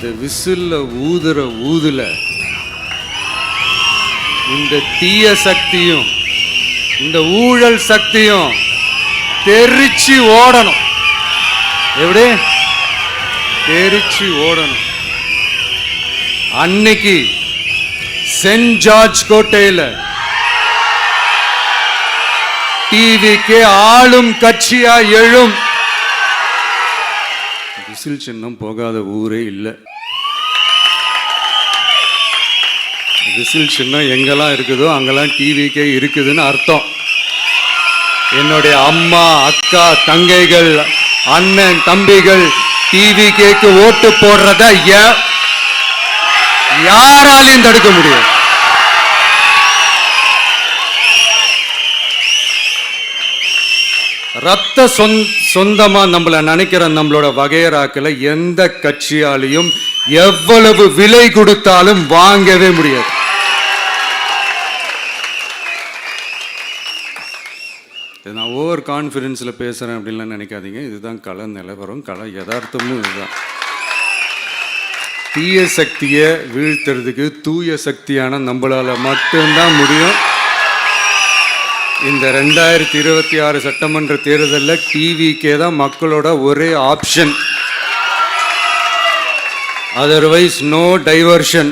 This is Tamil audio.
இந்த விசில்ல ஊதுற ஊதுல இந்த தீய சக்தியும் இந்த ஊழல் சக்தியும் தெரிச்சு ஓடணும். எப்படி தெரிச்சு ஓடணும்? அன்னைக்கு சென்ட் ஜார்ஜ் கோட்டையில் டிவிக்கு ஆளும் கட்சியா எழும். விசில் சின்னம் போகாத ஊரே இல்லை. விசில் சின்னம் எங்கெல்லாம் இருக்குதோ அங்கெல்லாம் டிவிக்கே இருக்குதுன்னு அர்த்தம். என்னுடைய அம்மா, அக்கா, தங்கைகள், அண்ணன், தம்பிகள் டிவிக்கு ஓட்டு போடுறத யாராலையும் தடுக்க முடியும். ரத்த சொந்தமா நம்மள நினைக்கிற நம்மளோட வகையராக்களை எந்த கட்சியாலையும் எவ்வளவு விலை கொடுத்தாலும் வாங்கவே முடியாது. நான் ஓவர் கான்ஃபிடென்ஸில் பேசுகிறேன் அப்படின்லாம் நினைக்காதீங்க. இதுதான் கள நிலவரம், கள யதார்த்தமும் இதுதான். தீய சக்தியை வீழ்த்துறதுக்கு தூய சக்தியான நம்மளால் மட்டும்தான் முடியும். இந்த 2026 சட்டமன்ற தேர்தலில் டிவிக்கே தான் மக்களோட ஒரே ஆப்ஷன். Otherwise no diversion.